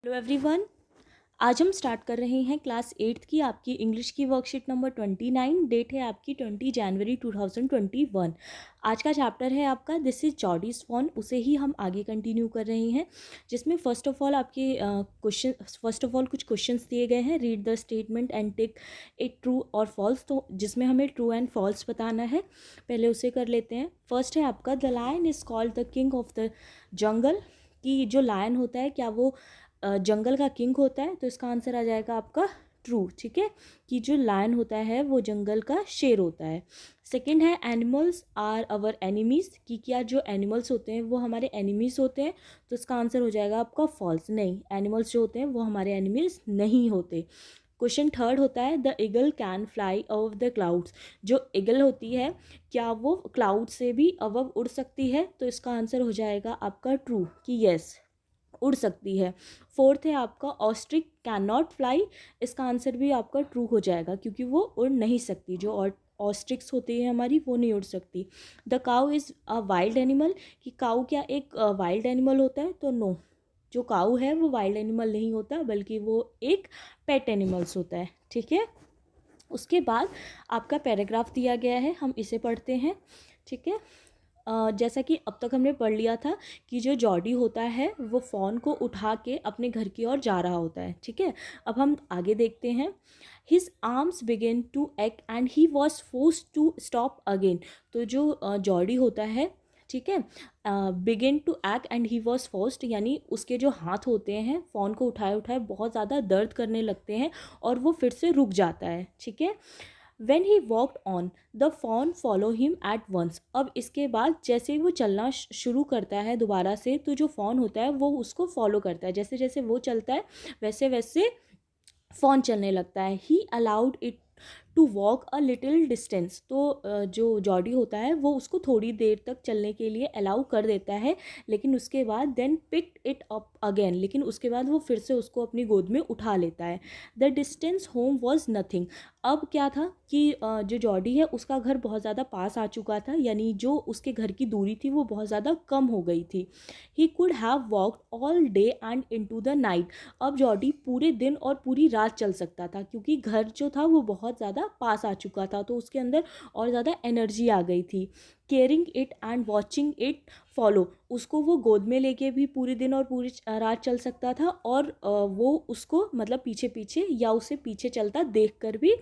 Hello everyone. आज हम start कर रहे हैं क्लास 8th की आपकी इंग्लिश की वर्कशीट नंबर 29। डेट है आपकी 20 जनवरी 2021। आज का चैप्टर है आपका दिस इज जॉडीज फॉन। उसे ही हम आगे कंटिन्यू कर रहे हैं, जिसमें फर्स्ट ऑफ ऑल कुछ क्वेश्चंस दिए गए हैं। Read the statement and take it true और फॉल्स, तो जिसमें हमें ट्रू एंड फॉल्स बताना है। पहले उसे कर लेते हैं। फर्स्ट है आपका the lion is called the king of the jungle. कि जो लायन होता है क्या वो जंगल का किंग होता है? तो इसका आंसर आ जाएगा आपका ट्रू। ठीक है, कि जो लायन होता है वो जंगल का शेर होता है। सेकंड है एनिमल्स आर अवर एनिमीज। कि क्या जो एनिमल्स होते हैं वो हमारे एनिमीज होते हैं? तो इसका आंसर हो जाएगा आपका फॉल्स। नहीं, एनिमल्स जो होते हैं वो हमारे एनिमीज नहीं होते। क्वेश्चन थर्ड होता है the eagle can fly above the clouds. जो ईगल होती है क्या वो क्लाउड से भी अबव उड़ सकती है? तो इसका आंसर हो जाएगा आपका ट्रू, कि यस उड़ सकती है। फोर्थ है आपका ऑस्ट्रिच कैन नॉट फ्लाई। इसका आंसर भी आपका ट्रू हो जाएगा, क्योंकि वो उड़ नहीं सकती। जो ऑस्ट्रिक्स होती है हमारी वो नहीं उड़ सकती। The cow is a wild animal. कि काउ क्या एक वाइल्ड एनिमल होता है? तो नो, जो काउ है वो वाइल्ड एनिमल नहीं होता, बल्कि वो एक पेट एनिमल्स होता है। ठीक है, उसके बाद आपका पैराग्राफ दिया गया है, हम इसे पढ़ते हैं। ठीक है, जैसा कि अब तक हमने पढ़ लिया था कि जो जॉडी होता है वो फ़ोन को उठा के अपने घर की ओर जा रहा होता है। ठीक है, अब हम आगे देखते हैं। His arms begin to act and he was forced to stop again. तो जो जॉडी होता है, ठीक है, begin to act and he was forced, यानी उसके जो हाथ होते हैं फ़ोन को उठाए उठाए बहुत ज़्यादा दर्द करने लगते हैं और वो फिर से रुक जाता है। ठीक है, When he walked on, the fawn follow him at once. अब इसके बाद जैसे ही वो चलना शुरू करता है दोबारा से, तो जो फॉन होता है वो उसको फॉलो करता है। जैसे जैसे वो चलता है वैसे वैसे फॉन चलने लगता है। He allowed it to walk a little distance. तो जो जॉडी होता है वो उसको थोड़ी देर तक चलने के लिए अलाउ कर देता है, लेकिन उसके बाद then picked it up again, लेकिन उसके बाद वो फिर से उसको अपनी गोद में उठा लेता है। The distance home was nothing. अब क्या था कि जो जॉडी है उसका घर बहुत ज़्यादा पास आ चुका था, यानी जो उसके घर की दूरी थी वो बहुत ज़्यादा कम हो गई थी। He could have walked all day and into the night. अब जॉडी पूरे दिन और पूरी रात चल सकता था, क्योंकि घर जो था वो बहुत ज़्यादा पास आ चुका था, तो उसके अंदर और ज़्यादा एनर्जी आ गई थी। Caring it and watching it follow. उसको वो गोद में लेके भी पूरे दिन और पूरी रात चल सकता था, और वो उसको मतलब पीछे पीछे या उसे पीछे चलता देख कर भी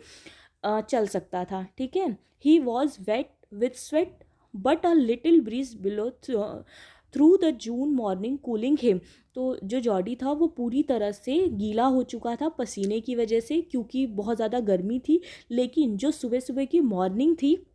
चल सकता था। ठीक है, he was wet with sweat but a little breeze blew through the June morning cooling him. तो जो जॉडी था वो पूरी तरह से गीला हो चुका था पसीने की वजह से, क्योंकि बहुत ज़्यादा गर्मी थी। लेकिन जो सुबह सुबह की मॉर्निंग थी,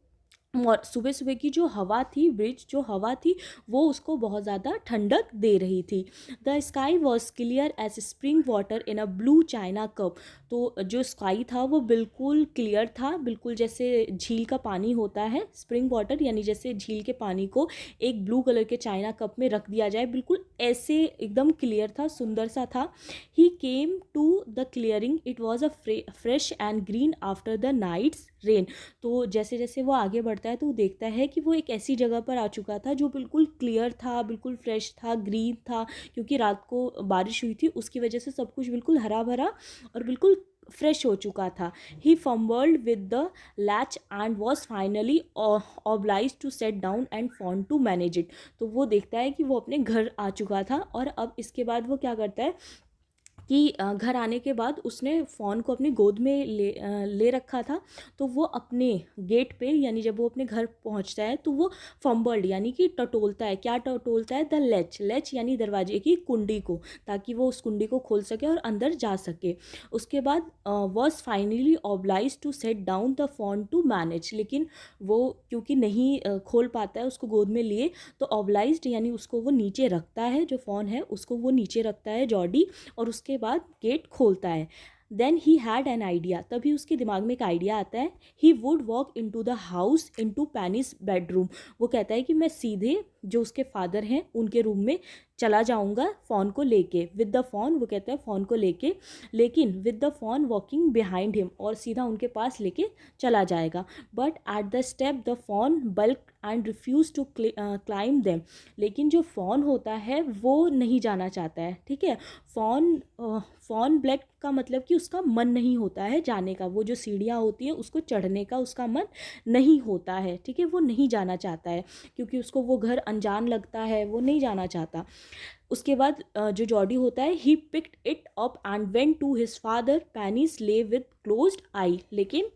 सुबह सुबह की जो हवा थी, ब्रिज जो हवा थी, वो उसको बहुत ज़्यादा ठंडक दे रही थी। The sky was clear as spring water in a blue china cup. तो जो स्काई था वो बिल्कुल क्लियर था, बिल्कुल जैसे झील का पानी होता है, स्प्रिंग वाटर, यानी जैसे झील के पानी को एक ब्लू कलर के चाइना कप में रख दिया जाए, बिल्कुल ऐसे एकदम क्लियर था, सुंदर सा था। He came to the clearing, it was a fresh and green after the night's rain. तो जैसे जैसे वो आगे बढ़ता है तो वो देखता है कि वो एक ऐसी जगह पर आ चुका था जो बिल्कुल क्लियर था, बिल्कुल फ्रेश था, ग्रीन था, क्योंकि रात को बारिश हुई थी, उसकी वजह से सब कुछ बिल्कुल हरा भरा और बिल्कुल फ्रेश हो चुका था। He fumbled with the latch and was finally oblige to set down and fawn to manage it. तो वो देखता है कि वो अपने घर आ चुका था, और अब इसके बाद वो क्या करता है कि घर आने के बाद उसने फ़ोन को अपनी गोद में ले रखा था। तो वो अपने गेट पे, यानी जब वो अपने घर पहुंचता है तो वो फंबल्ड यानी कि टटोलता है। क्या टटोलता है? द लैच यानी दरवाजे की कुंडी को, ताकि वो उस कुंडी को खोल सके और अंदर जा सके। उसके बाद was finally oblige to set down the fawn to manage. लेकिन वो क्योंकि नहीं खोल पाता है उसको गोद में लिए, तो ऑब्लाइज्ड यानी उसको वो नीचे रखता है, जो फ़ोन है उसको वो नीचे रखता है जॉडी, और उसके बाद गेट खोलता है। Then he had an idea, तभी उसके दिमाग में एक आइडिया आता है। He would walk into the house into Penny's bedroom. वो कहता है कि मैं सीधे जो उसके फादर हैं उनके रूम में चला जाऊंगा फ़ोन को लेके, विद द फ़ोन, वो कहता है फ़ोन को लेके, लेकिन with the fawn walking behind him, और सीधा उनके पास लेके चला जाएगा। But at the step the fawn balk and refuse to climb them, लेकिन जो फ़ोन होता है वो नहीं जाना चाहता है, ठीक है। फ़ोन ब्लैक का मतलब कि उसका मन नहीं होता है जाने का, वो जो सीढ़ियाँ होती है उसको चढ़ने का उसका मन नहीं होता है, ठीक है, वो नहीं जाना चाहता है क्योंकि उसको वो घर अनजान लगता है, वो नहीं जाना चाहता। उसके बाद जो जॉडी होता है, he picked it up and went to his father, Penny's lay with closed eye, लेकिन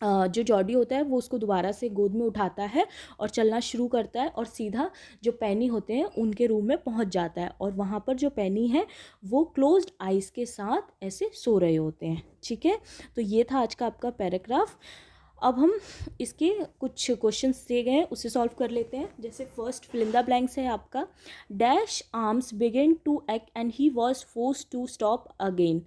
जो जॉडी होता है वो उसको दोबारा से गोद में उठाता है और चलना शुरू करता है और सीधा जो पैनी होते हैं उनके रूम में पहुंच जाता है, और वहाँ पर जो पैनी है वो क्लोज्ड आइज़ के साथ ऐसे सो रहे होते हैं, ठीक है। तो ये था आज का आपका पैराग्राफ। अब हम इसके कुछ क्वेश्चंस दिए गए हैं उसे सॉल्व कर लेते हैं। जैसे first fill in the blanks है आपका, dash arms begin to act and he was force to stop again.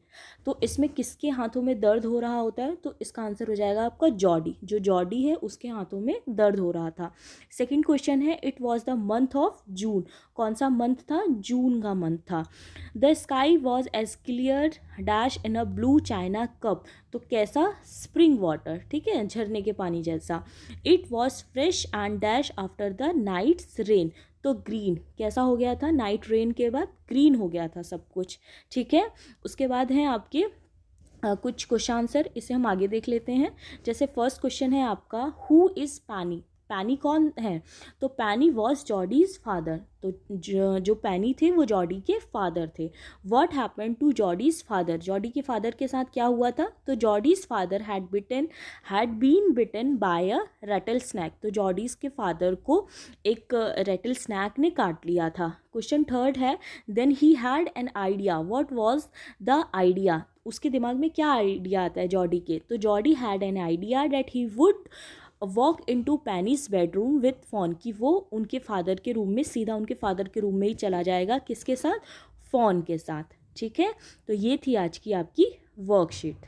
तो इसमें किसके हाथों में दर्द हो रहा होता है, तो इसका आंसर हो जाएगा आपका जॉडी, जो जॉडी है उसके हाथों में दर्द हो रहा था। सेकेंड क्वेश्चन है, it was the month of June, कौन सा मंथ था, जून का मंथ था। The sky was as clear dash in a blue china cup, तो कैसा, स्प्रिंग वाटर, ठीक है, झरने के पानी जैसा। It was fresh and dash after the night's rain, तो ग्रीन, कैसा हो गया था, नाइट रेन के बाद ग्रीन हो गया था सब कुछ, ठीक है। उसके बाद हैं आपके कुछ क्वेश्चन आंसर, इसे हम आगे देख लेते हैं। जैसे फर्स्ट क्वेश्चन है आपका, हु इज़ पैनी, पैनी कौन है, तो पैनी वॉज जॉडीज़ फादर, तो जो पैनी थे वो जॉडी के फादर थे। What happened to Jody's father, Jody के फादर के साथ क्या हुआ था, तो Jody's father had been bitten by a rattle snake, तो जॉडीज़ के फादर को एक रैटल स्नैक ने काट लिया था। क्वेश्चन थर्ड है, then he had an idea, what was the idea, उसके दिमाग में क्या आइडिया आता है जॉडी के, तो Jody had an idea that he would walk into Penny's bedroom with fawn, कि वो उनके फादर के रूम में, सीधा उनके फादर के रूम में ही चला जाएगा, किसके साथ, फ़ोन के साथ, ठीक है। तो ये थी आज की आपकी वर्कशीट।